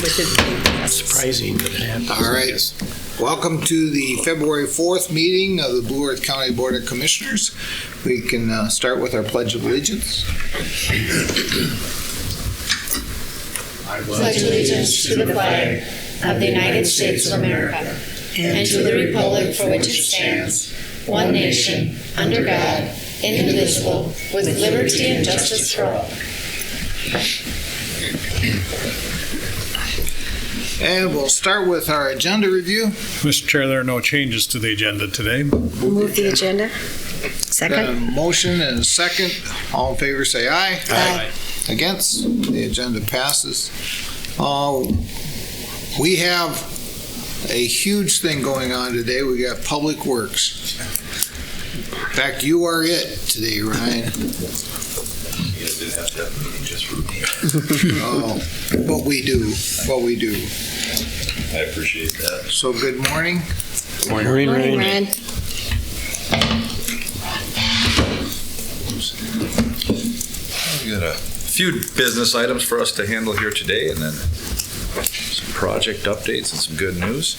with it. Surprising that it happened. All right. Welcome to the February 4th meeting of the Blue Earth County Board of Commissioners. We can start with our Pledge of Allegiance. I pledge allegiance to the flag of the United States of America and to the republic for which it stands, one nation, under God, indivisible, with liberty and justice for all. And we'll start with our agenda review. Mr. Chair, there are no changes to the agenda today. Move the agenda. Got a Second. motion and a second. All in favor say aye. Aye. Against? The agenda passes. We have a huge thing going on today. We got Public Works. In fact, you are it today, Ryan. You guys didn't have to have a meeting just for me. Oh, what we do. I appreciate that. So good morning. Morning, Ryan. We got a few business items for us to handle here today, and then some project updates and some good news.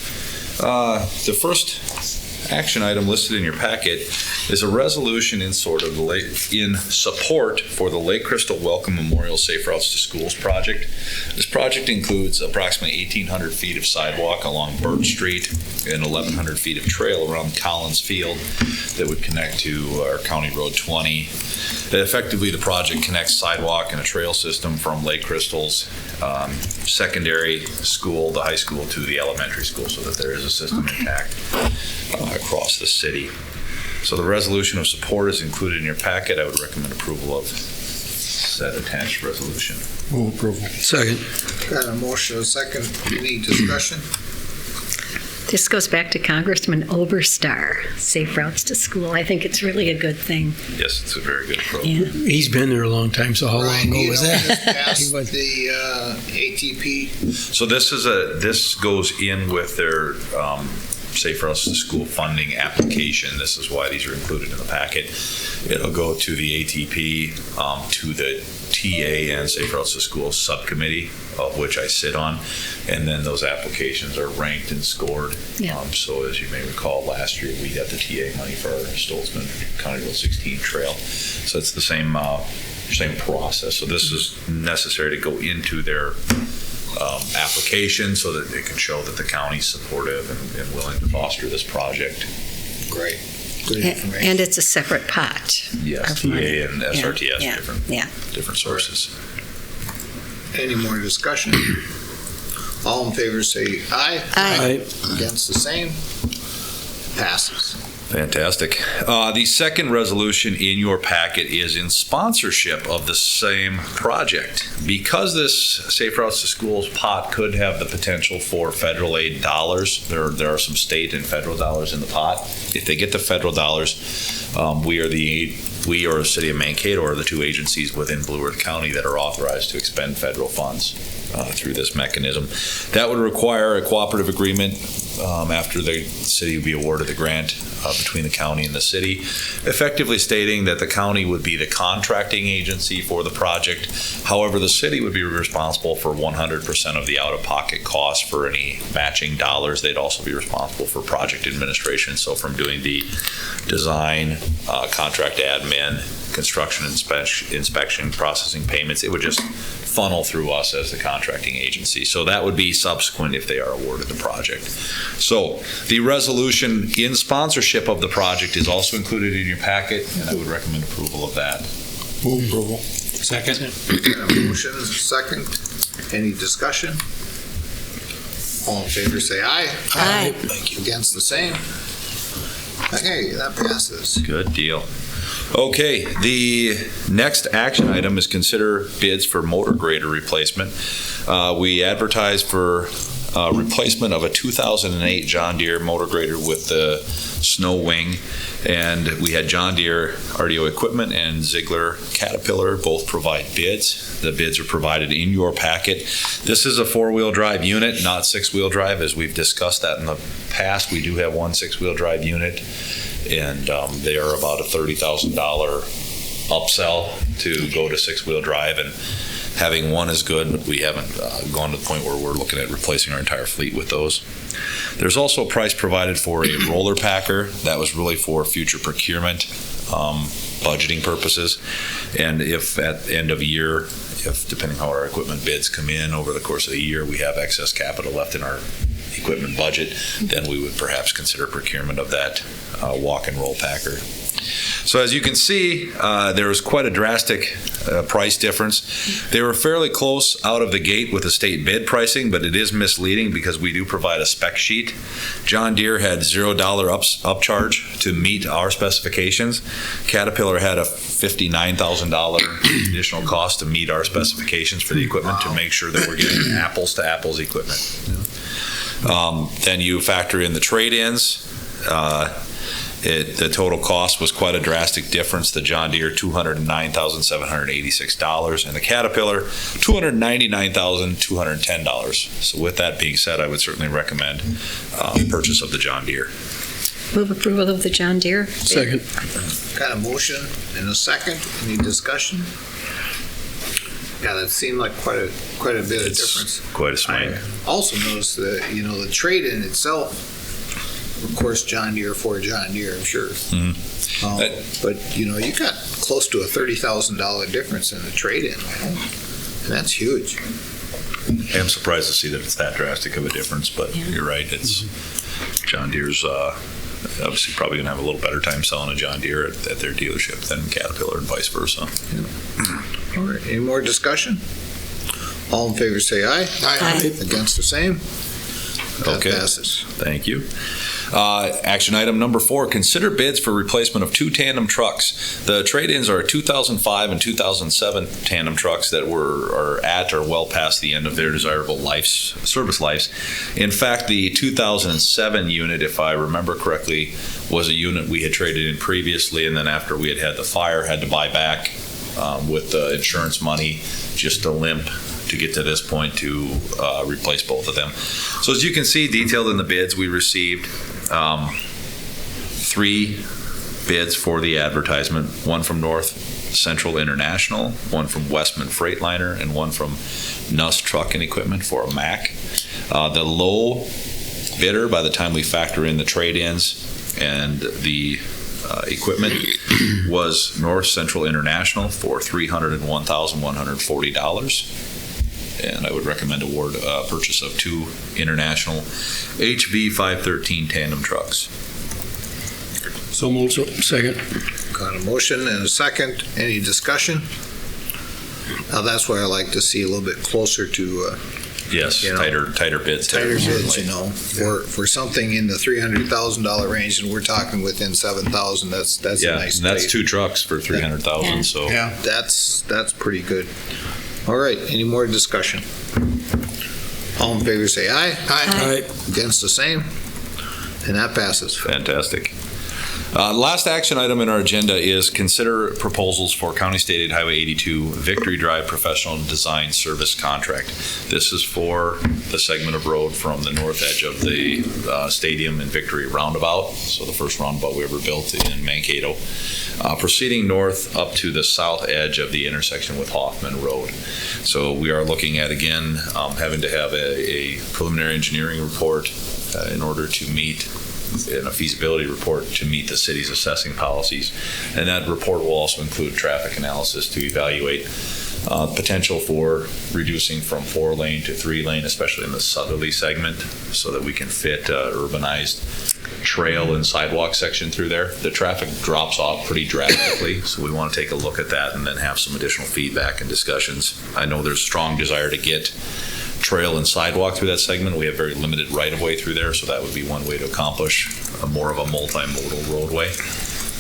The first action item listed in your packet is a resolution in support for the Lake Crystal Welcome Memorial Safe Routes to Schools project. This project includes approximately 1,800 feet of sidewalk along Birch Street and 1,100 feet of trail around Collins Field that would connect to our County Road 20. Effectively, the project connects sidewalk and a trail system from Lake Crystal's secondary school, the high school, to the elementary school, so that there is a system intact across the city. So the resolution of support is included in your packet. I would recommend approval of said attached resolution. Move approval. Second. Got a motion and a second. Any discussion? This goes back to Congressman Oberstar, Safe Routes to School. I think it's really a good thing. Yes, it's a very good program. Yeah. He's been there a long time, so how long Ryan, ago you was know, that? just passed He was- the ATP. So this goes in with their Safe Routes to School funding application. This is why these are included in the packet. It'll go to the ATP, to the TA and Safe Routes to School subcommittee, of which I sit on, and then those applications are ranked and scored. Yeah. So as you may recall, last year we got the TA money for our Stoltzman County Road 16 trail. So it's the same process. So this is necessary to go into their application so that they can show that the county's supportive and willing to foster this project. Great. Good information. And it's a separate pot. Yes, of TA money. and SRTS, Yeah. different sources. Any more discussion? All in favor say aye. Aye. Against the same? Passes. Fantastic. The second resolution in your packet is in sponsorship of the same project. Because this Safe Routes to Schools pot could have the potential for federal aid dollars, there are some state and federal dollars in the pot. If they get the federal dollars, we or the City of Mankato are the two agencies within Blue Earth County that are authorized to expend federal funds through this mechanism. That would require a cooperative agreement after the city would be awarded the grant between the county and the city, effectively stating that the county would be the contracting agency for the project. However, the city would be responsible for 100% of the out-of-pocket costs for any matching dollars. They'd also be responsible for project administration. So from doing the design, contract admin, construction inspection, processing payments, it would just funnel through us as the contracting agency. So that would be subsequent if they are awarded the project. So the resolution in sponsorship of the project is also included in your packet, and I would recommend approval of that. Move approval. Second. Got a motion and a second. Any discussion? All in favor say aye. Aye. Thank you. Against the same? Okay, that passes. Good deal. Okay, the next action item is consider bids for motor grader replacement. We advertised for replacement of a 2008 John Deere motor grader with the snow wing, and we had John Deere RDO Equipment and Ziegler Caterpillar both provide bids. The bids are provided in your packet. This is a 4-wheel drive unit, not 6-wheel drive, as we've discussed that in the past. We do have one 6-wheel drive unit, and they are about a $30,000 upsell to go to 6-wheel drive, and Having one is good, but we haven't gone to the point where we're looking at replacing our entire fleet with those. There's also a price provided for a roller packer. That was really for future procurement, budgeting purposes. And if at the end of a year, if depending how our equipment bids come in over the course of the year, we have excess capital left in our equipment budget, then we would perhaps consider procurement of that walk and roll packer. So as you can see, there was quite a drastic price difference. They were fairly close out of the gate with the state bid pricing, but it is misleading because we do provide a spec sheet. John Deere had $0 upcharge to meet our specifications. Caterpillar had a $59,000 additional cost to meet our specifications for the equipment to make sure that we're getting apples to apples equipment. Then you factor in the trade-ins. The total cost was quite a drastic difference. The John Deere, $209,786, and the Caterpillar, $299,210. So with that being said, I would certainly recommend purchase of the John Deere. Move approval of the John Deere. Second. Got a motion and a second. Any discussion? Yeah, that seemed like quite a bit of difference. Quite a swing. I also noticed that, the trade-in itself, of course, John Deere for John Deere, I'm sure. But, you got close to a $30,000 difference in the trade-in. And that's huge. I'm surprised to see that it's that drastic of a difference, but you're right. It's John Deere's obviously probably going to have a little better time selling a John Deere at their dealership than Caterpillar and vice versa. All right, any more discussion? All in favor say aye. Aye. Against the same? That Okay. passes. Thank you. Action item number 4, consider bids for replacement of 2 tandem trucks. The trade-ins are 2005 and 2007 tandem trucks that are at or well past the end of their desirable service lives. In fact, the 2007 unit, if I remember correctly, was a unit we had traded in previously, and then after we had the fire, had to buy back with the insurance money, just a limp to get to this point to replace both of them. So as you can see, detailed in the bids, we received 3 bids for the advertisement, one from North Central International, one from Westman Freightliner, and one from Nuss Truck and Equipment for a Mack. The low bidder, by the time we factor in the trade-ins and the equipment, was North Central International for $301,140. And I would recommend award purchase of 2 International HV 513 tandem trucks. So moved. Second. Got a motion and a second. Any discussion? Now, that's why I like to see a little bit closer to Yes, tighter bids. tighter bids, for something in the $300,000 range, and we're talking within 7,000. That's a nice. And that's tight. 2 trucks for $300,000. So That's pretty good. All right, any more discussion? All in favor say aye. Aye. Against the same? And that passes. fantastic. Last action item in our agenda is consider proposals for County State Aid Highway 82 Victory Drive Professional Design Service Contract. This is for the segment of road from the north edge of the stadium and Victory roundabout, so the first roundabout we ever built in Mankato, proceeding north up to the south edge of the intersection with Hoffman Road. So we are looking at, again, having to have a preliminary engineering report in order to meet, in a feasibility report to meet the city's assessing policies. And that report will also include traffic analysis to evaluate potential for reducing from 4-lane to 3-lane, especially in the southerly segment, so that we can fit urbanized trail and sidewalk section through there. The traffic drops off pretty drastically, so we want to take a look at that and then have some additional feedback and discussions. I know there's strong desire to get trail and sidewalk through that segment. We have very limited right-of-way through there, so that would be one way to accomplish more of a multimodal roadway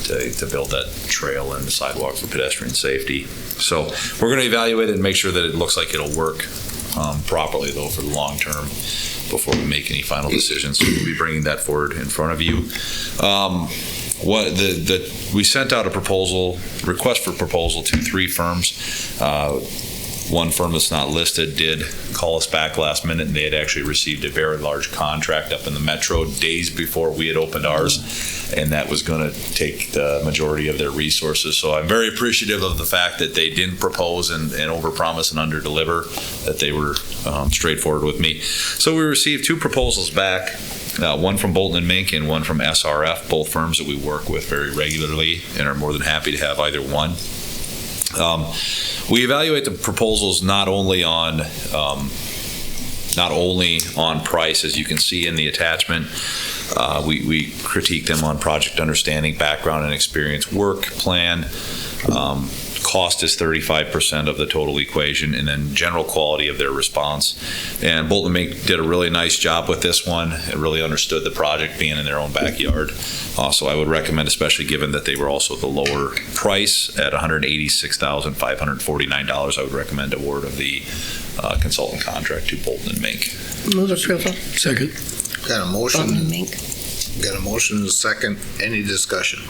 to build that trail and sidewalk for pedestrian safety. So we're going to evaluate it and make sure that it looks like it'll work properly, though, for the long term before we make any final decisions. So we'll be bringing that forward in front of you. We sent out a request for proposal to 3 firms. One firm that's not listed did call us back last minute, and they had actually received a very large contract up in the metro days before we had opened ours, and that was going to take the majority of their resources. So I'm very appreciative of the fact that they didn't propose and overpromise and underdeliver, that they were straightforward with me. So we received 2 proposals back, one from Bolton and Mink and one from SRF, both firms that we work with very regularly and are more than happy to have either one. We evaluate the proposals not only on price, as you can see in the attachment. We critique them on project understanding, background and experience, work plan. Cost is 35% of the total equation, and then general quality of their response. And Bolton and Mink did a really nice job with this one. It really understood the project being in their own backyard. So I would recommend, especially given that they were also the lower price at $186,549, I would recommend award of the consultant contract to Bolton and Mink. Move approval. Second. Got a Bolton and motion, Mink. got a motion and a second. Any discussion?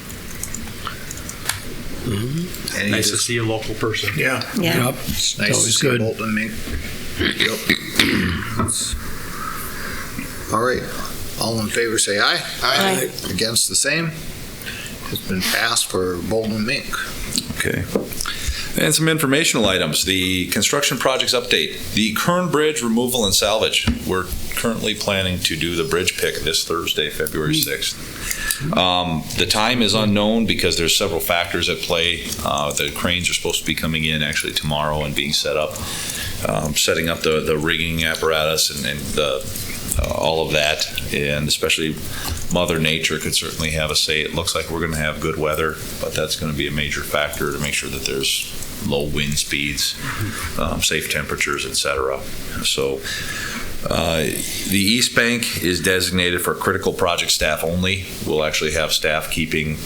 Any Nice to see a local person. Yeah. Yeah. Yep. It's nice to Always see good. Bolton and Mink. Yep. All right. All in favor, say aye. Aye. Against, the same. It's been passed for Bolton and Mink. Okay. And some informational items. The construction projects update. The Kern Bridge removal and salvage. We're currently planning to do the bridge pick this Thursday, February 6th. The time is unknown because there's several factors at play. The cranes are supposed to be coming in actually tomorrow and being set up, setting up the rigging apparatus and all of that, and especially Mother Nature could certainly have a say. It looks like we're going to have good weather, but that's going to be a major factor to make sure that there's low wind speeds, safe temperatures, etc. So the East Bank is designated for critical project staff only. We'll actually have staff keeping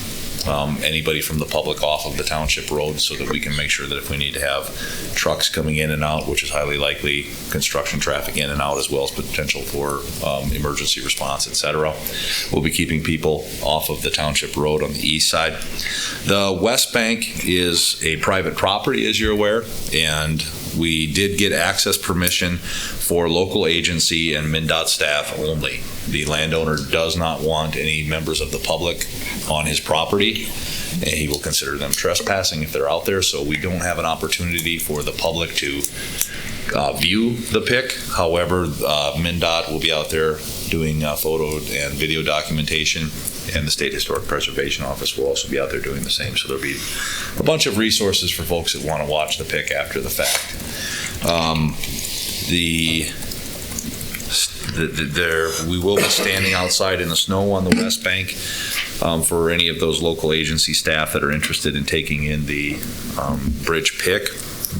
anybody from the public off of the township road so that we can make sure that if we need to have trucks coming in and out, which is highly likely, construction traffic in and out, as well as potential for emergency response, etc. We'll be keeping people off of the township road on the east side. The West Bank is a private property, as you're aware, and we did get access permission for local agency and MnDOT staff only. The landowner does not want any members of the public on his property, and he will consider them trespassing if they're out there, so we don't have an opportunity for the public to view the pick. However, MnDOT will be out there doing photo and video documentation, and the State Historic Preservation Office will also be out there doing the same. So there'll be a bunch of resources for folks that want to watch the pick after the fact. We will be standing outside in the snow on the West Bank for any of those local agency staff that are interested in taking in the bridge pick.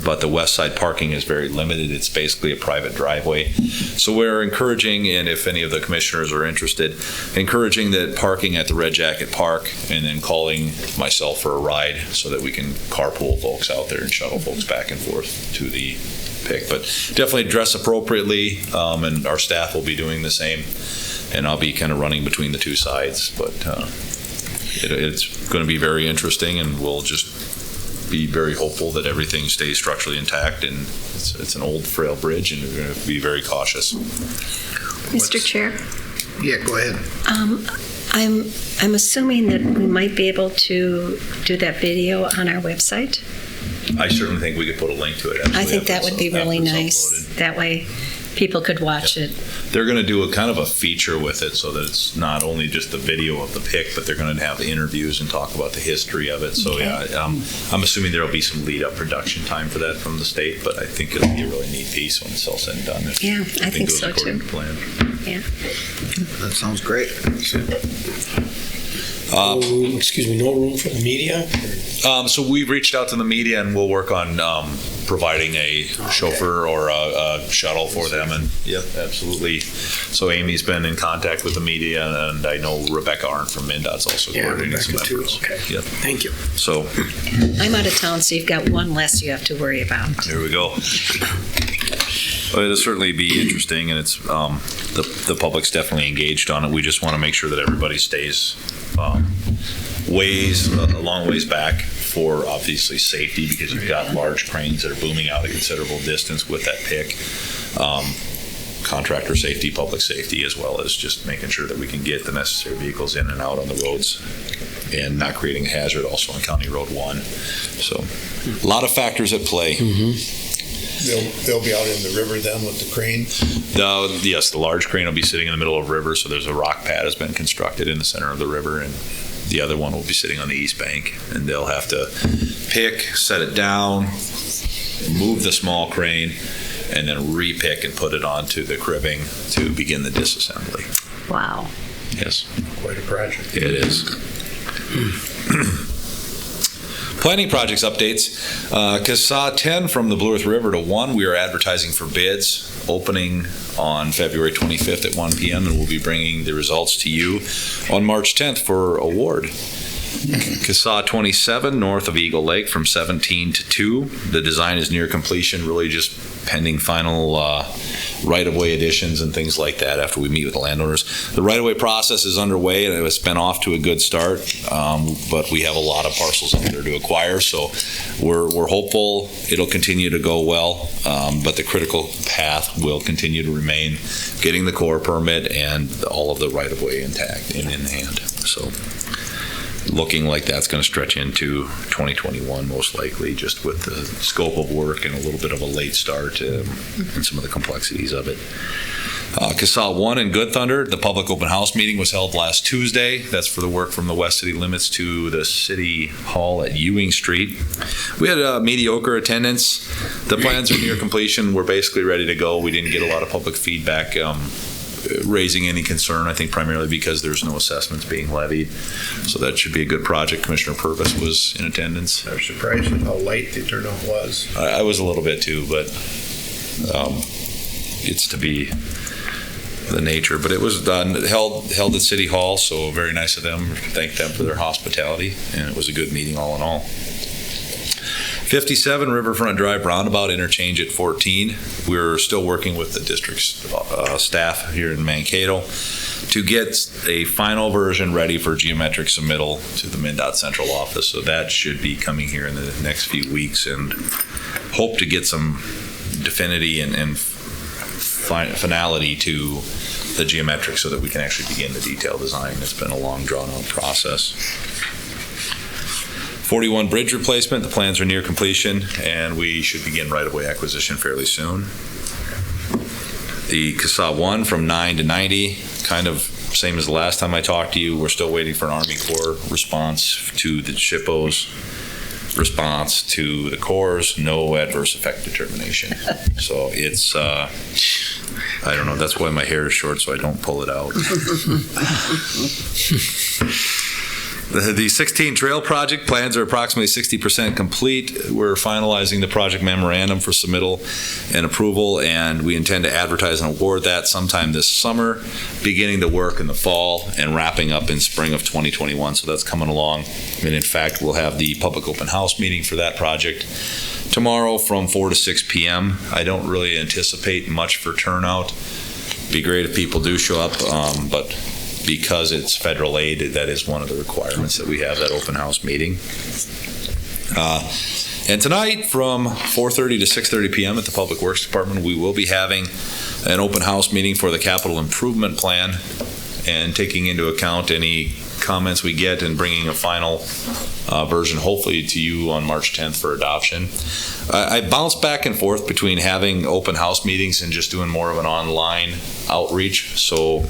But the west side parking is very limited. It's basically a private driveway. So we're encouraging, and if any of the commissioners are interested, encouraging that parking at the Red Jacket Park, and then calling myself for a ride so that we can carpool folks out there and shuttle folks back and forth to the pick. But definitely dress appropriately, and our staff will be doing the same. And I'll be kind of running between the two sides. But it's going to be very interesting, and we'll just be very hopeful that everything stays structurally intact, and it's an old frail bridge, and we're going to be very cautious. Mr. Chair, Yeah, go ahead. I'm assuming that we might be able to do that video on our website. I certainly think we could put a link to it. I think that would be really after it's nice. uploaded. That way people could watch it. They're going to do a kind of a feature with it so that it's not only just the video of the pick, but they're going to have interviews and talk about the history of it. So Okay. yeah, I'm assuming there'll be some lead up production time for that from the state, but I think it'll be a really neat piece when it's all said and done. If Yeah, I think goes so according too. to plan. Yeah. That sounds great. Excuse me, no room for the media? So we've reached out to the media, and we'll work on providing a chauffeur or a shuttle for them. And yeah, absolutely. So Amy's been in contact with the media, and I know Rebecca Arndt from MnDOT's also Yeah, coordinating some Rebecca too, efforts. okay. Yep. Thank you. So I'm out of town, so you've got one less you have to worry about. there we go. Well, it'll certainly be interesting, and it's the public's definitely engaged on it. We just want to make sure that everybody stays a long ways back for obviously safety, because you've got large cranes that are booming out a considerable distance with that pick. Contractor safety, public safety, as well as just making sure that we can get the necessary vehicles in and out on the roads and not creating a hazard also on County Road 1. So a lot of factors at play. They'll be out in the river then with the crane? Yes, the large crane will be sitting in the middle of the river, so there's a rock pad has been constructed in the center of the river, and the other one will be sitting on the east bank, and they'll have to pick, set it down, move the small crane, and then re-pick and put it onto the cribbing to begin the disassembly. Wow. Yes. Quite a project. It is. Planning projects updates. CASA 10 from the Blue Earth River to 1, we are advertising for bids, opening on February 25th at 1 p.m. and we'll be bringing the results to you on March 10th for award. CASA 27 north of Eagle Lake from 17 to 2. The design is near completion, really just pending final right-of-way additions and things like that after we meet with the landowners. The right-of-way process is underway and it's been off to a good start, but we have a lot of parcels out there to acquire, so we're hopeful it'll continue to go well, but the critical path will continue to remain getting the core permit and all of the right-of-way intact and in hand. So looking like that's going to stretch into 2021 most likely, just with the scope of work and a little bit of a late start and some of the complexities of it. CASA 1 in Good Thunder, the public open house meeting was held last Tuesday. That's for the work from the west city limits to the city hall at Ewing Street. We had a mediocre attendance. The plans are near completion. We're basically ready to go. We didn't get a lot of public feedback raising any concern, I think primarily because there's no assessments being levied. So that should be a good project. Commissioner Purvis was in attendance. I was surprised at how light the turnout was. I was a little bit too, but it's to be the nature. But it was held at City Hall, so very nice of them. Thank them for their hospitality, and it was a good meeting all in all. 57 Riverfront Drive roundabout interchange at 14. We're still working with the district's staff here in Mankato to get a final version ready for geometric submittal to the MnDOT central office. So that should be coming here in the next few weeks, and hope to get some definity and finality to the geometric so that we can actually begin the detailed design. It's been a long drawn out process. 41 bridge replacement, the plans are near completion and we should begin right-of-way acquisition fairly soon. The CASA 1 from 9 to 90, kind of same as the last time I talked to you. We're still waiting for an Army Corps response to the SHPO's response to the Corps, no adverse effect determination. So it's, I don't know, that's why my hair is short so I don't pull it out. The 16 Trail project plans are approximately 60% complete. We're finalizing the project memorandum for submittal and approval, and we intend to advertise and award that sometime this summer, beginning the work in the fall and wrapping up in spring of 2021. So that's coming along. And in fact, we'll have the public open house meeting for that project tomorrow from 4 to 6 p.m. I don't really anticipate much for turnout. It'd be great if people do show up, but because it's federal aid, that is one of the requirements that we have, that open house meeting. And tonight from 4:30 to 6:30 p.m. at the Public Works Department, we will be having an open house meeting for the capital improvement plan and taking into account any comments we get and bringing a final version hopefully to you on March 10th for adoption. I bounce back and forth between having open house meetings and just doing more of an online outreach. So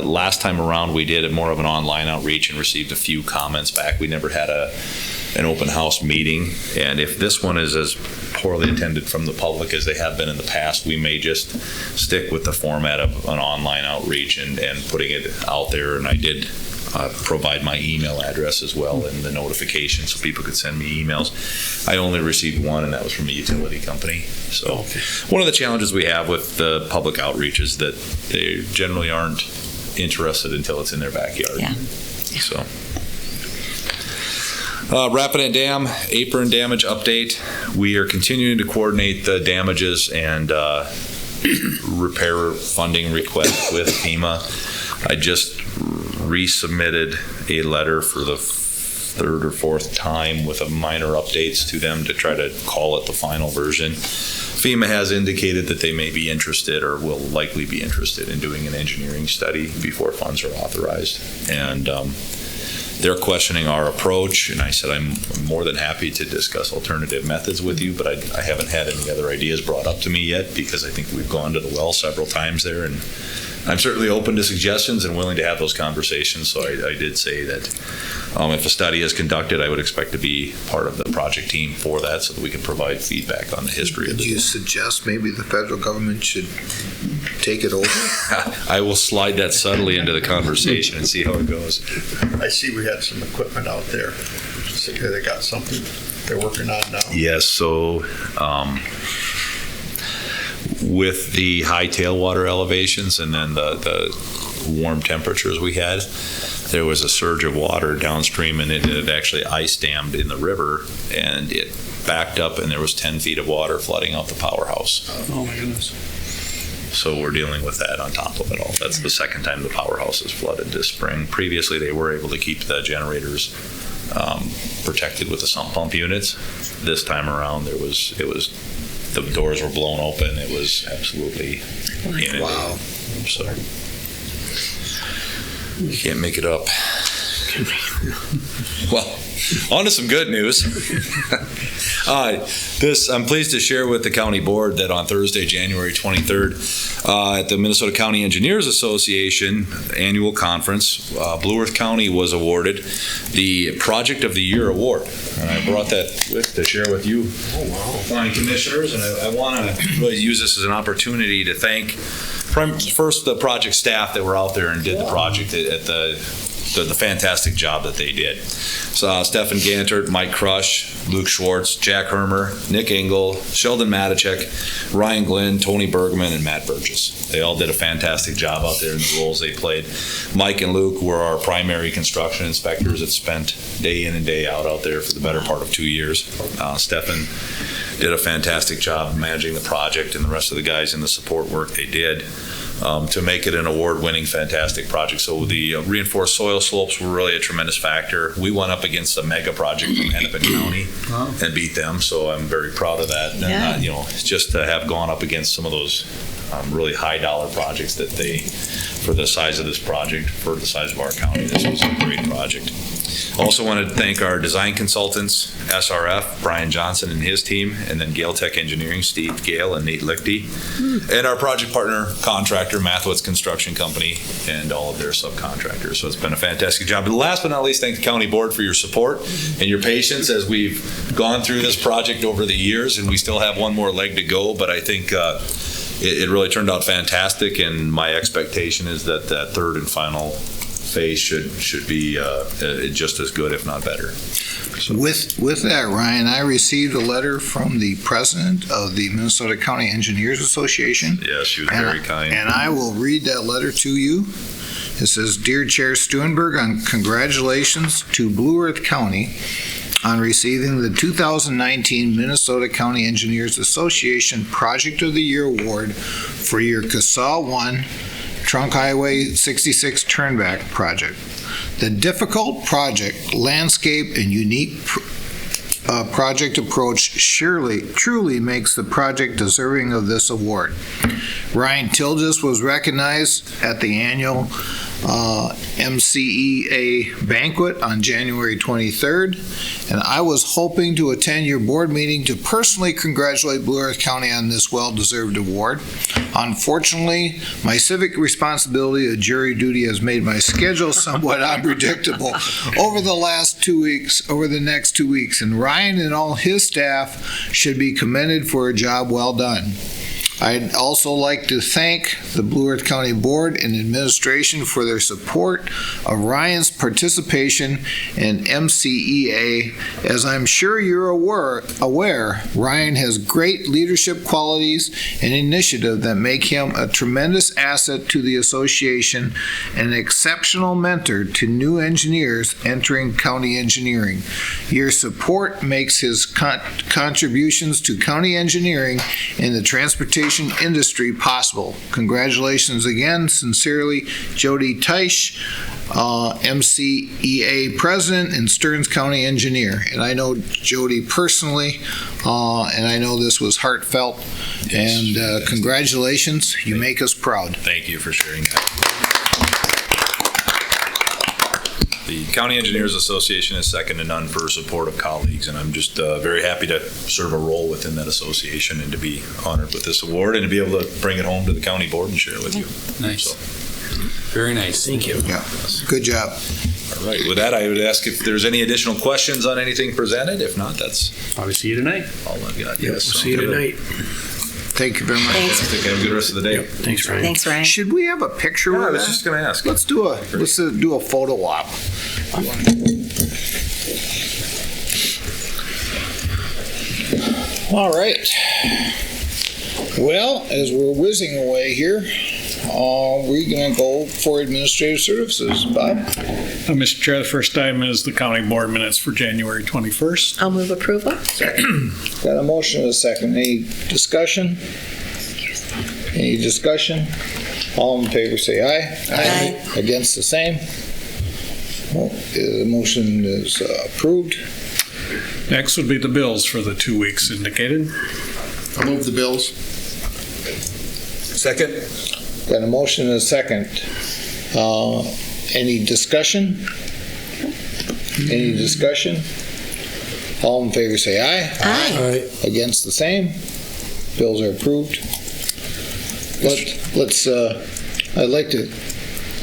last time around we did more of an online outreach and received a few comments back. We never had an open house meeting, and if this one is as poorly attended from the public as they have been in the past, we may just stick with the format of an online outreach and putting it out there. And I did provide my email address as well in the notification so people could send me emails. I only received one, and that was from a utility company. So one of the challenges we have with the public outreach is that they generally aren't interested until it's in their backyard. Yeah. So Rapidan Dam apron damage update. We are continuing to coordinate the damages and repair funding request with FEMA. I just resubmitted a letter for the third or fourth time with a minor updates to them to try to call it the final version. FEMA has indicated that they may be interested or will likely be interested in doing an engineering study before funds are authorized. And they're questioning our approach, and I said I'm more than happy to discuss alternative methods with you, but I haven't had any other ideas brought up to me yet, because I think we've gone to the well several times there, and I'm certainly open to suggestions and willing to have those conversations. So I did say that if a study is conducted, I would expect to be part of the project team for that, so that we can provide feedback on the history of Did it. you suggest maybe the federal government should take it over? I will slide that subtly into the conversation and see how it goes. I see we had some equipment out there. So they got something they're working on now. Yes, so with the high tailwater elevations and then the warm temperatures we had, there was a surge of water downstream, and it had actually ice dammed in the river, and it backed up, and there was 10 feet of water flooding out the powerhouse. Oh, my goodness. So we're dealing with that on top of it all. That's the second time the powerhouse has flooded this spring. Previously, they were able to keep the generators protected with the sump pump units. This time around, the doors were blown open. It was absolutely inundated. Wow. So you can't make it up. Well, on to some good news. I'm pleased to share with the county board that on Thursday, January 23rd, at the Minnesota County Engineers Association annual conference, Blue Earth County was awarded the Project of the Year award. And I brought that to share with you, County Commissioners, and I want to really use this as an opportunity to thank first the project staff that were out there and did the project at the fantastic job that they did. So Stefan Gantert, Mike Crush, Luke Schwartz, Jack Hermer, Nick Engel, Sheldon Matichek, Ryan Glenn, Tony Bergman, and Matt Burgess. They all did a fantastic job out there in the roles they played. Mike and Luke were our primary construction inspectors that spent day in and day out there for the better part of 2 years. Stefan did a fantastic job managing the project, and the rest of the guys in the support work they did to make it an award-winning, fantastic project. So the reinforced soil slopes were really a tremendous factor. We went up against a mega project from Hennepin County and beat them, so I'm very proud of that. Yeah. And, just to have gone up against some of those really high-dollar projects that for the size of this project, for the size of our county, this was a great project. Also wanted to thank our design consultants, SRF, Brian Johnson and his team, and then Gale Tech Engineering, Steve Gale and Nate Lichty, and our project partner contractor, Mathwitz Construction Company, and all of their subcontractors. So it's been a fantastic job. But last but not least, thank the county board for your support and your patience as we've gone through this project over the years, and we still have one more leg to go, but I think it really turned out fantastic, and my expectation is that that third and final phase should be just as good, if not better. So. With that, Ryan, I received a letter from the president of the Minnesota County Engineers Association. Yes, she was very kind. And I will read that letter to you. It says, "Dear Chair Stuenberg, congratulations to Blue Earth County on receiving the 2019 Minnesota County Engineers Association Project of the Year Award for your CASA 1 Trunk Highway 66 Turnback project. The difficult project, landscape, and unique project approach truly makes the project deserving of this award. Ryan Tilges was recognized at the annual MCEA banquet on January 23rd, and I was hoping to attend your board meeting to personally congratulate Blue Earth County on this well-deserved award. Unfortunately, my civic responsibility of jury duty has made my schedule somewhat unpredictable over the next 2 weeks, and Ryan and all his staff should be commended for a job well done. I'd also like to thank the Blue Earth County Board and Administration for their support of Ryan's participation in MCEA. As I'm sure you're aware, Ryan has great leadership qualities and initiative that make him a tremendous asset to the association and an exceptional mentor to new engineers entering county engineering. Your support makes his contributions to county engineering and the transportation industry possible. Congratulations again. Sincerely, Jody Teich, MCEA President and Stearns County Engineer. And I know Jody personally, and I know this was heartfelt. And congratulations, you make us proud. Thank you for sharing that. The County Engineers Association is second to none for support of colleagues, and I'm just very happy to serve a role within that association and to be honored with this award and to be able to bring it home to the county board and share it with you. Nice. So, Very nice. Thank you. Yeah, good job. all right, with that, I would ask if there's any additional questions on anything presented. If not, that's Probably see you tonight. all I've got. We'll see you tonight. Thank you very much. Thanks. Have a good rest of the day. Thanks, Ryan. Thanks, Ryan. Should we have a picture Yeah, I with was that? just going to ask. Let's do a photo op. All right. Well, as we're whizzing away here, we're going to go for administrative services. Bob? Mr. Chair, the first item is the county board minutes for January 21st. I'll move approval. Got a motion and a second. Any discussion? Any discussion? All in favor say aye. Aye. Against the same? Well, the motion is approved. Next would be the bills for the 2 weeks indicated. I'll move the bills. Second. Got a motion and a second. Any discussion? Any discussion? All in favor say aye. Aye. Against the same? Bills are approved. I'd like to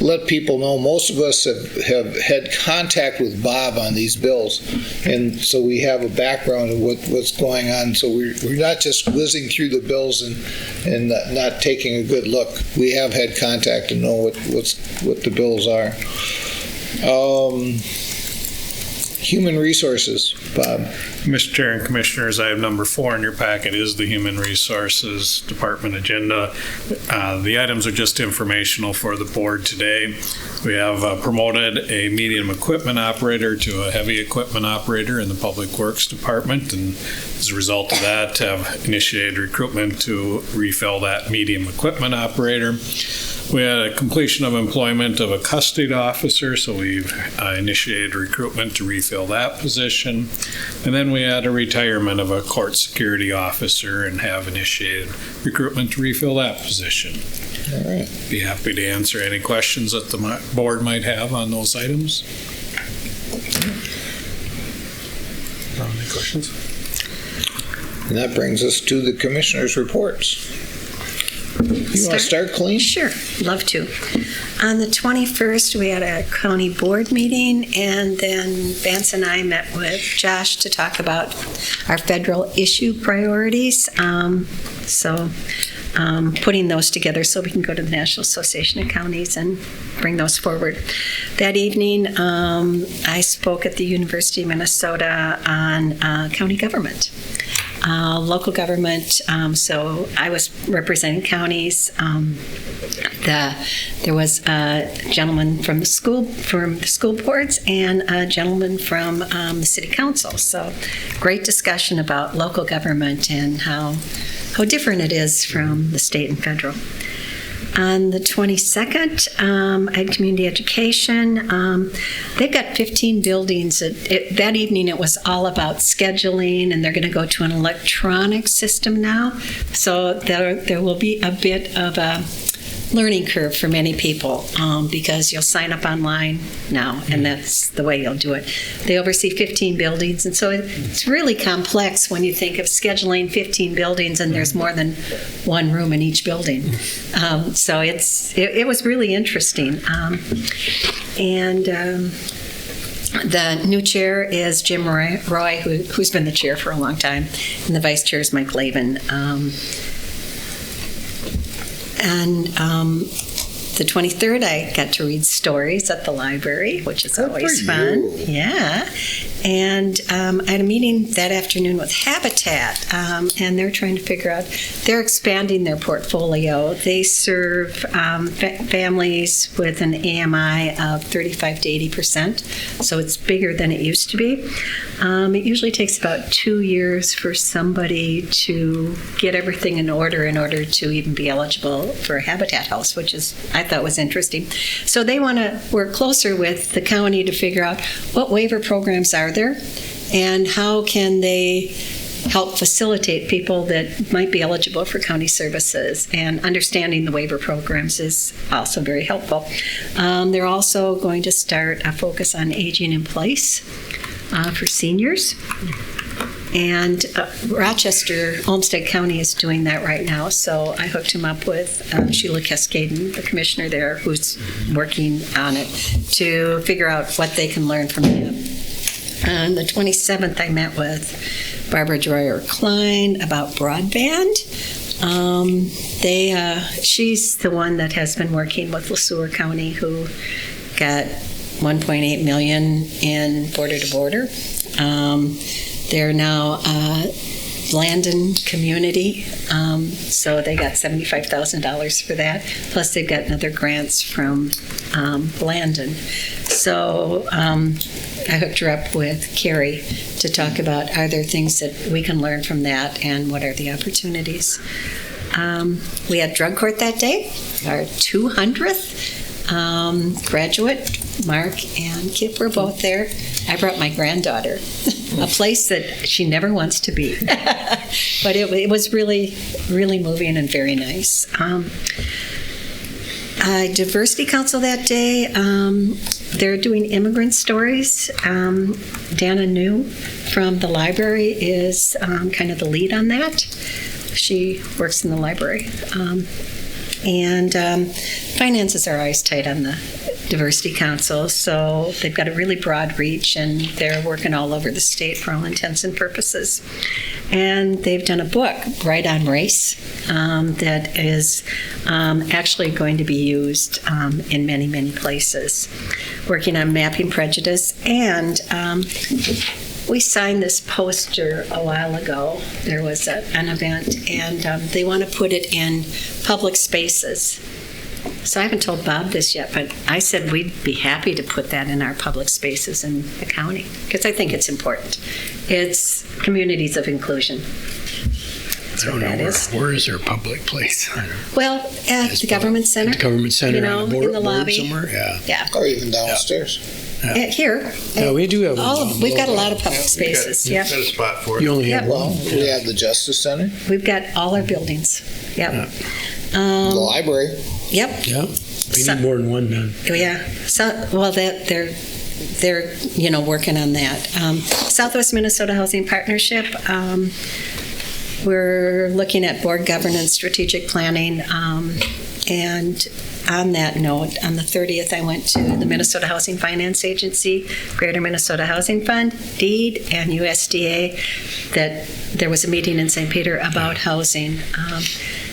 let people know, most of us have had contact with Bob on these bills, and so we have a background of what's going on, so we're not just whizzing through the bills and not taking a good look. We have had contact and know what the bills are. Human Resources, Bob. Mr. Chair and Commissioners, I have number 4 in your packet is the Human Resources Department agenda. The items are just informational for the board today. We have promoted a medium equipment operator to a heavy equipment operator in the Public Works Department, and as a result of that, have initiated recruitment to refill that medium equipment operator. We had a completion of employment of a custody officer, so we've initiated recruitment to refill that position. And then we had a retirement of a court security officer and have initiated recruitment to refill that position. All right. Be happy to answer any questions that the board might have on those items. Any questions? And that brings us to the Commissioners' reports. You want to start, Colleen? Sure, love to. On the 21st, we had a county board meeting, and then Vance and I met with Josh to talk about our federal issue priorities. Putting those together so we can go to the National Association of Counties and bring those forward. That evening, I spoke at the University of Minnesota on county government. Local government, so I was representing counties. There was a gentleman from the school boards and a gentleman from the city council. So great discussion about local government and how different it is from the state and federal. On the 22nd, I had community education. They've got 15 buildings. That evening, it was all about scheduling, and they're going to go to an electronic system now. So there will be a bit of a learning curve for many people because you'll sign up online now, and that's the way you'll do it. They oversee 15 buildings, and so it's really complex when you think of scheduling 15 buildings and there's more than one room in each building. So it was really interesting. The new chair is Jim Roy, who's been the chair for a long time, and the vice chair is Mike Lavin. The 23rd, I got to read stories at the library, which is always fun. Yeah. And I had a meeting that afternoon with Habitat, and they're trying to figure out, they're expanding their portfolio. They serve families with an AMI of 35 to 80%, so it's bigger than it used to be. It usually takes about 2 years for somebody to get everything in order to even be eligible for a Habitat house, which is, I thought was interesting. So they want to work closer with the county to figure out what waiver programs are there and how can they help facilitate people that might be eligible for county services, and understanding the waiver programs is also very helpful. They're also going to start a focus on aging in place for seniors. And Rochester, Olmsted County is doing that right now. So I hooked him up with Sheila Cascaden, the commissioner there, who's working on it to figure out what they can learn from him. On the 27th, I met with Barbara Dreyer Klein about broadband. She's the one that has been working with LeSueur County, who got $1.8 million in border to border. They're now Landon community, so they got $75,000 for that. Plus, they've gotten other grants from Landon. So I hooked her up with Carrie to talk about, are there things that we can learn from that, and what are the opportunities? We had drug court that day, our 200th graduate. Mark and Kip were both there. I brought my granddaughter, a place that she never wants to be. But it was really, really moving and very nice. Diversity Council that day, they're doing immigrant stories. Dana New from the library is kind of the lead on that. She works in the library. And finances are always tight on the Diversity Council, so they've got a really broad reach, and they're working all over the state for all intents and purposes. And they've done a book, Right on Race, that is actually going to be used in many, many places, working on mapping prejudice. And we signed this poster a while ago. There was an event, and they want to put it in public spaces. So I haven't told Bob this yet, but I said we'd be happy to put that in our public spaces in the county, because I think it's important. It's communities of inclusion. That's what that is. Where is their public place? Well, at the government center. At the government center, you know, on the board, in the lobby somewhere? Yeah. Or even downstairs. Here. Yeah, we do have We've got a lot of public spaces. Got Yep. a spot for it. You only have Yep. one? We have the Justice Center, We've got all our buildings. Yep. the library. Yep. Yeah. We need more than one then. Yeah. So, well, they're working on that. Southwest Minnesota Housing Partnership. We're looking at board governance, strategic planning, and on that note, on the 30th, I went to the Minnesota Housing Finance Agency, Greater Minnesota Housing Fund, DEED, and USDA, that there was a meeting in St. Peter about housing.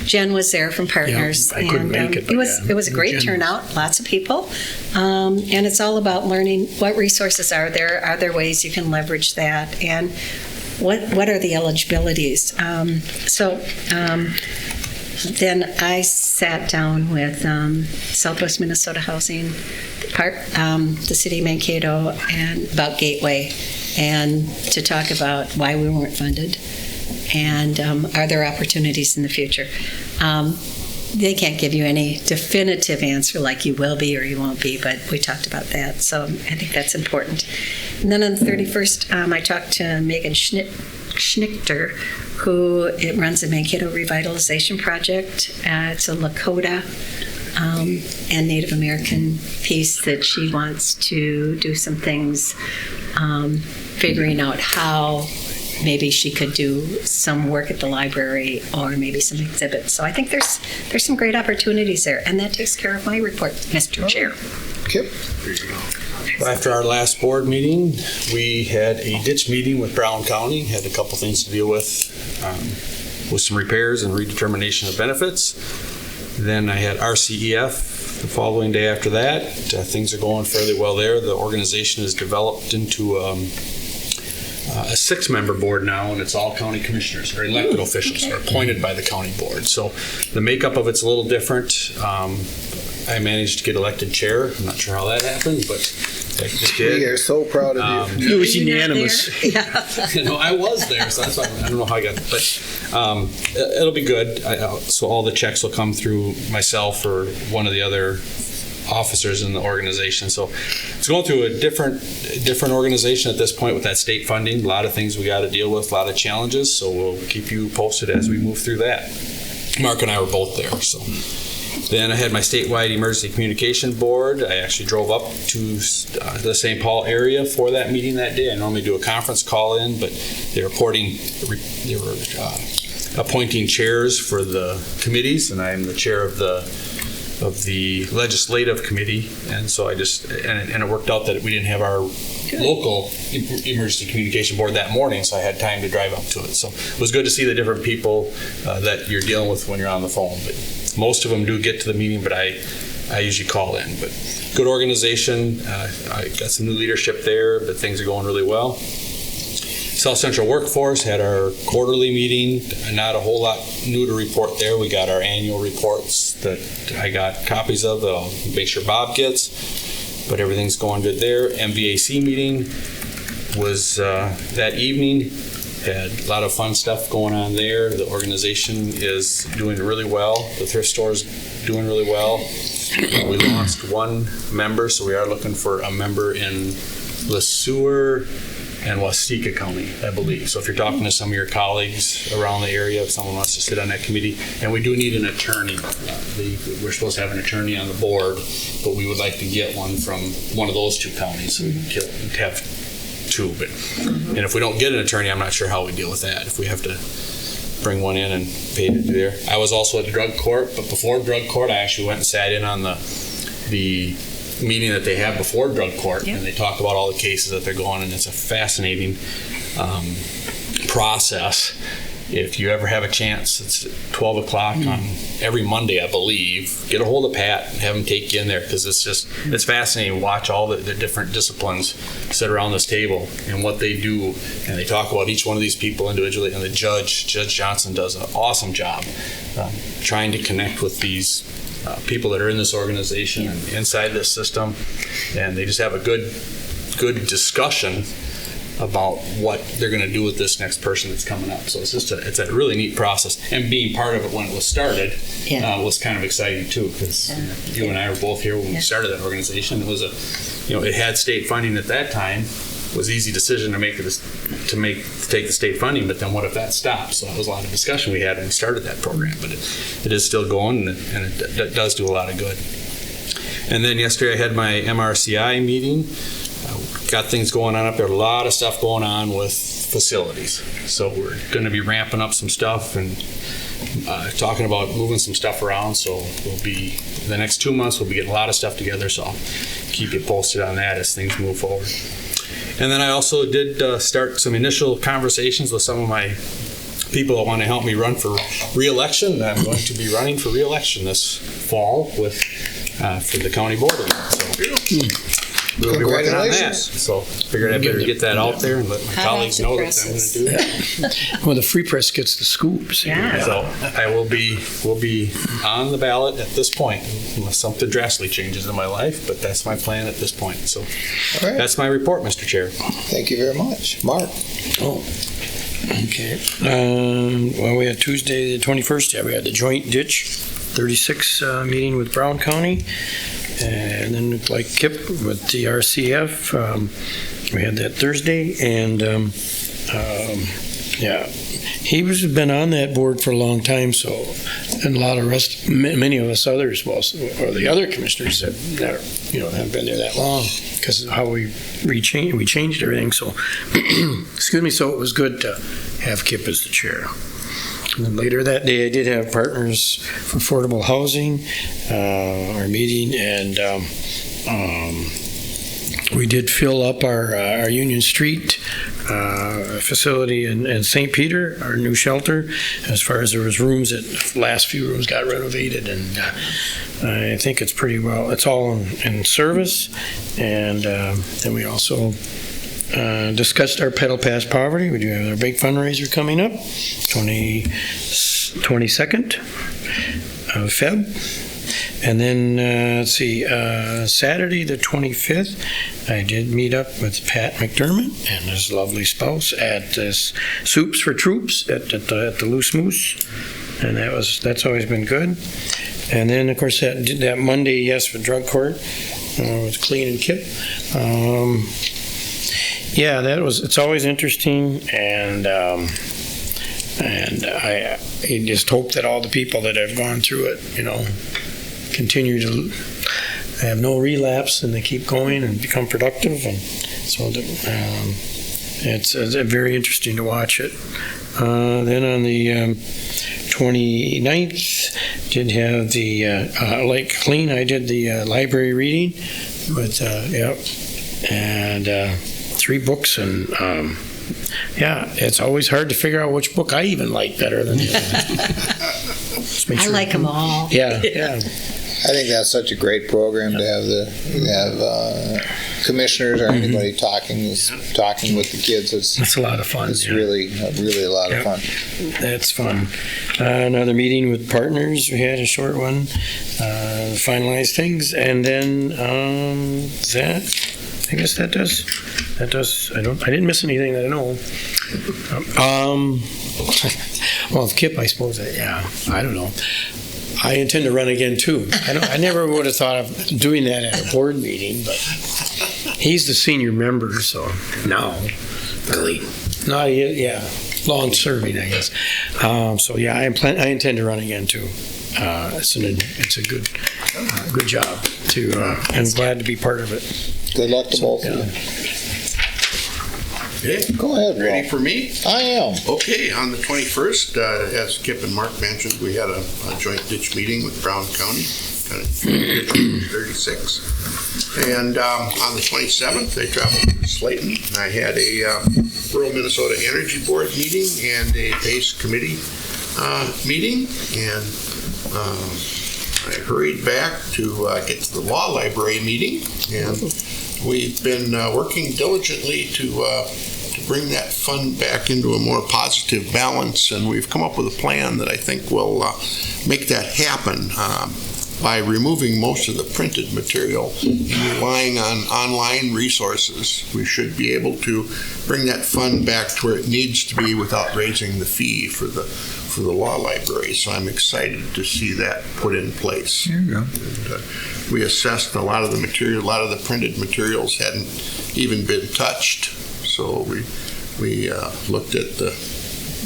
Jen was there from Partners. Yeah, I couldn't make it, but it was a great Jen turnout, lots of people. And it's all about learning what resources are there ways you can leverage that, and what are the eligibilities. Then I sat down with Southwest Minnesota Housing, the city of Mankato, and about Gateway, and to talk about why we weren't funded, and are there opportunities in the future. They can't give you any definitive answer like you will be or you won't be, but we talked about that, so I think that's important. And then on the 31st, I talked to Megan Schnichter, who runs the Mankato Revitalization Project. It's a Lakota and Native American piece that she wants to do some things, figuring out how maybe she could do some work at the library or maybe some exhibits. So I think there's some great opportunities there, and that takes care of my report, Mr. Chair. Kip? After our last board meeting, we had a ditch meeting with Brown County, had a couple things to deal with some repairs and redetermination of benefits. Then I had RCEF the following day after that. Things are going fairly well there. The organization is developed into a 6-member board now, and it's all county commissioners or elected officials are appointed by the county board. So the makeup of it's a little different. I managed to get elected chair. I'm not sure how that happened, but I just We did. are so proud of you. It was Were you not unanimous. there? Yeah. You know, I was there, so that's why I don't know how I got it, but it'll be good. So all the checks will come through myself or one of the other officers in the organization. So it's going through a different organization at this point with that state funding. A lot of things we got to deal with, a lot of challenges. So we'll keep you posted as we move through that. Mark and I were both there. So then I had my statewide emergency communication board. I actually drove up to the St. Paul area for that meeting that day. I normally do a conference call in, but they were appointing chairs for the committees, and I'm the chair of the legislative committee, and so I just and it worked out that we didn't have our local emergency communication board that morning, so I had time to drive up to it. So it was good to see the different people that you're dealing with when you're on the phone. But most of them do get to the meeting, but I usually call in. But good organization. I got some new leadership there, but things are going really well. South Central Workforce had our quarterly meeting. Not a whole lot new to report there. We got our annual reports that I got copies of that I'll make sure Bob gets, but everything's going good there. MVAC meeting was that evening. Had a lot of fun stuff going on there. The organization is doing really well. The thrift store is doing really well. We lost one member, so we are looking for a member in LeSueur and Waseca County, I believe. So if you're talking to some of your colleagues around the area, if someone wants to sit on that committee, and we do need an attorney. We're supposed to have an attorney on the board, but we would like to get one from one of those 2 counties. So we can have 2. But and if we don't get an attorney, I'm not sure how we deal with that. If we have to bring one in and pay to do there. I was also at the drug court, but before drug court, I actually went and sat in on the meeting that they have before drug court, and they talk about all the cases that they're going, and it's a fascinating process. If you ever have a chance, it's 12 o'clock on every Monday, I believe. Get a hold of Pat and have him take you in there, because it's fascinating to watch all the different disciplines sit around this table and what they do, and they talk about each one of these people individually, and Judge Johnson does an awesome job trying to connect with these people that are in this organization and inside this system, and they just have a good discussion about what they're going to do with this next person that's coming up. So it's a really neat process, and being part of it when it was started was kind of exciting too, because you and I were both here when we started that organization. It was it had state funding at that time. It was an easy decision to take the state funding, but then what if that stopped? So that was a lot of discussion we had when we started that program, but it is still going, and it does do a lot of good. And then yesterday I had my MRCI meeting. Got things going on up there, a lot of stuff going on with facilities. So we're going to be ramping up some stuff and talking about moving some stuff around. So we'll be, the next 2 months, we'll be getting a lot of stuff together. So I'll keep you posted on that as things move forward. And then I also did start some initial conversations with some of my people that want to help me run for re-election. I'm going to be running for re-election this fall for the county board. So we'll be working on that. So figured I'd better get that out there and let my colleagues know that I'm going to do that. Well, the Free Press gets the scoops. Yeah. So I will be on the ballot at this point, unless something drastically changes in my life, but that's my plan at this point. So All right. that's my report, Mr. Chair. Thank you very much. Mark? Okay. Well, we had Tuesday, the 21st, we had the Joint Ditch 36 meeting with Brown County. And then like Kip with the RCF, we had that Thursday. And he was been on that board for a long time, so, and a lot of many of us others, or the other commissioners that haven't been there that long, because of how we changed everything. So, excuse me. So it was good to have Kip as the chair. And then later that day, I did have Partners for Affordable Housing, our meeting, and we did fill up our Union Street facility in St. Peter, our new shelter, as far as there was rooms. The last few rooms got renovated, and I think it's pretty well. It's all in service, and then we also discussed our Pedal Past Poverty. We do have our big fundraiser coming up, 22nd of Feb. And then, let's see, Saturday the 25th, I did meet up with Pat McDermott and his lovely spouse at this Soups for Troops at the Loose Moose. And that's always been good. And then, of course, that Monday, yes, for drug court with Clean and Kip. It's always interesting, and I just hope that all the people that have gone through it, continue to have no relapse and they keep going and become productive, and so it's very interesting to watch it. Then on the 29th, did have the Lake Clean. I did the library reading with and 3 books, and it's always hard to figure out which book I even like better than the other. I like them all. Yeah. I think that's such a great program to have commissioners or anybody talking with the kids. It's a lot of fun. It's really a lot of fun. That's fun. Another meeting with partners. We had a short one. Finalized things, and then I guess that does. I didn't miss anything that I know. Well, Kip, I suppose. I don't know. I intend to run again too. I never would have thought of doing that at a board meeting, but he's the senior member, so now, long serving, I guess. I intend to run again too. It's a good job too. I'm glad to be part of it. Good luck to both of you. Okay. Go ahead, Ready Paul. for me? I am. Okay, on the 21st, as Kip and Mark mentioned, we had a joint ditch meeting with Brown County, kind of 36. And on the 27th, I traveled to Slayton, and I had a Rural Minnesota Energy Board meeting and a PACE committee meeting. And I hurried back to get to the law library meeting, and we've been working diligently to bring that fund back into a more positive balance, and we've come up with a plan that I think will make that happen by removing most of the printed material and relying on online resources. We should be able to bring that fund back to where it needs to be without raising the fee for the law library. So I'm excited to see that put in place. There you go. And, we assessed a lot of the material. A lot of the printed materials hadn't even been touched. So we looked at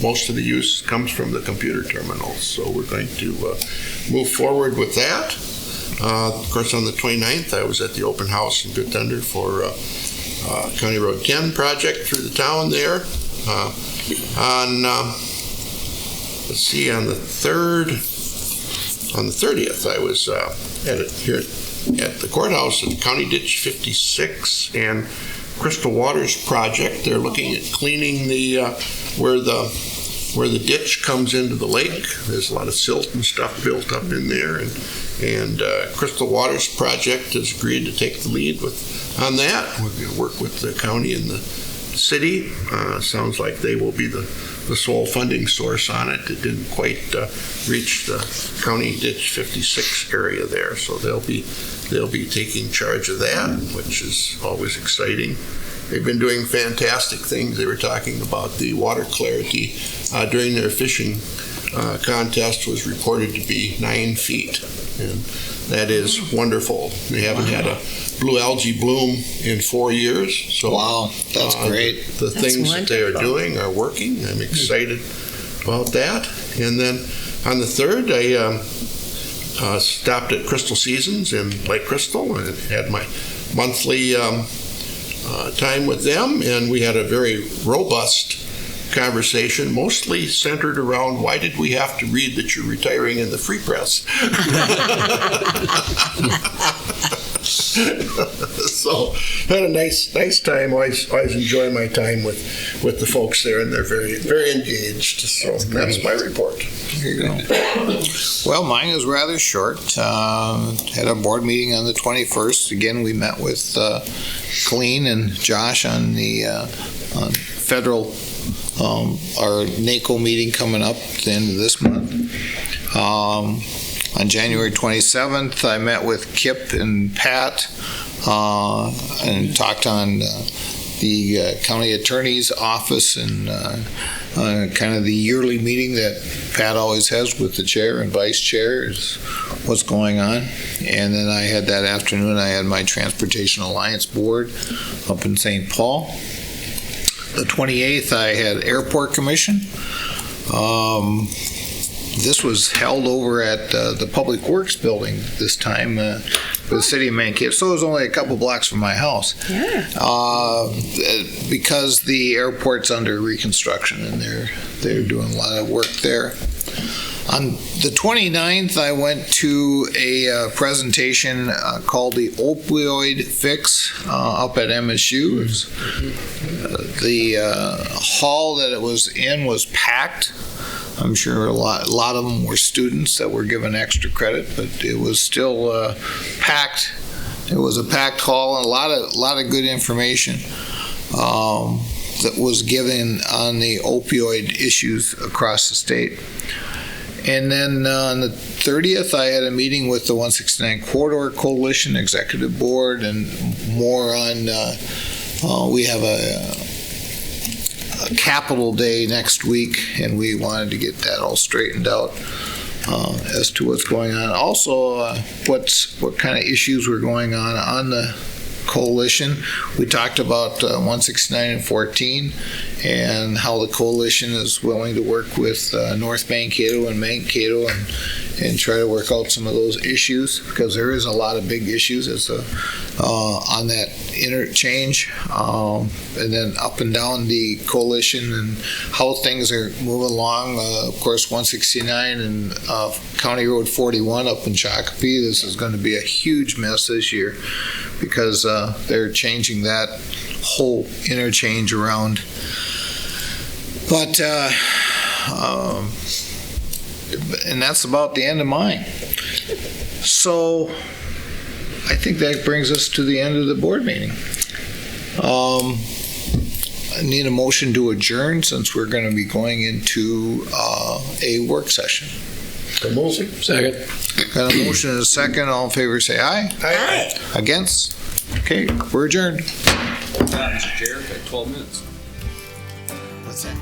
most of the use comes from the computer terminals. So we're going to move forward with that. Of course, on the 29th, I was at the open house in Good Thunder for County Road 10 project through the town there. On the 30th, I was here at the courthouse at County Ditch 56 and Crystal Waters project. They're looking at cleaning where the ditch comes into the lake. There's a lot of silt and stuff built up in there, and Crystal Waters project has agreed to take the lead on that. We're going to work with the county and the city. Sounds like they will be the sole funding source on it. It didn't quite reach the County Ditch 56 area there, so they'll be taking charge of that, which is always exciting. They've been doing fantastic things. They were talking about the water clarity during their fishing contest was reported to be 9 feet, and that is wonderful. They haven't had a blue algae bloom in 4 years. So wow, that's great. The things that they are doing are working. I'm excited about that. And then on the 3rd, I stopped at Crystal Seasons in Lake Crystal and had my monthly time with them, and we had a very robust conversation, mostly centered around why did we have to read that you're retiring in the Free Press? So had a nice time. Always enjoy my time with the folks there, and they're very engaged. So that's my report. There you go. Well, mine is rather short. Had a board meeting on the 21st. Again, we met with Colleen and Josh on the on federal, our NACO meeting coming up at the end of this month. On January 27th, I met with Kip and Pat and talked on the county attorney's office and kind of the yearly meeting that Pat always has with the chair and vice chair is what's going on. And then I had that afternoon, I had my Transportation Alliance board up in St. Paul. The 28th, I had Airport Commission. This was held over at the Public Works building this time for the city of Mankato. So it was only a couple blocks from my house. Yeah. Because the airport's under reconstruction and they're doing a lot of work there. On the 29th, I went to a presentation called the Opioid Fix up at MSU. The hall that it was in was packed. I'm sure a lot of them were students that were given extra credit, but it was still packed. It was a packed hall and a lot of good information that was given on the opioid issues across the state. And then on the 30th, I had a meeting with the 169 Corridor Coalition Executive Board and more on, we have a Capital Day next week, and we wanted to get that all straightened out as to what's going on. Also, what kind of issues were going on the coalition. We talked about 169 and 14 and how the coalition is willing to work with North Mankato and Mankato and try to work out some of those issues, because there is a lot of big issues on that interchange, and then up and down the coalition and how things are moving along. Of course, 169 and County Road 41 up in Shakopee. This is going to be a huge mess this year because they're changing that whole interchange around. But and that's about the end of mine. So I think that brings us to the end of the board meeting. I need a motion to adjourn since we're going to be going into a work session. Second. Got a motion and a second. All in favor say aye. Aye. Against? Okay, we're adjourned. Mr. Chair, 12 minutes. What's that?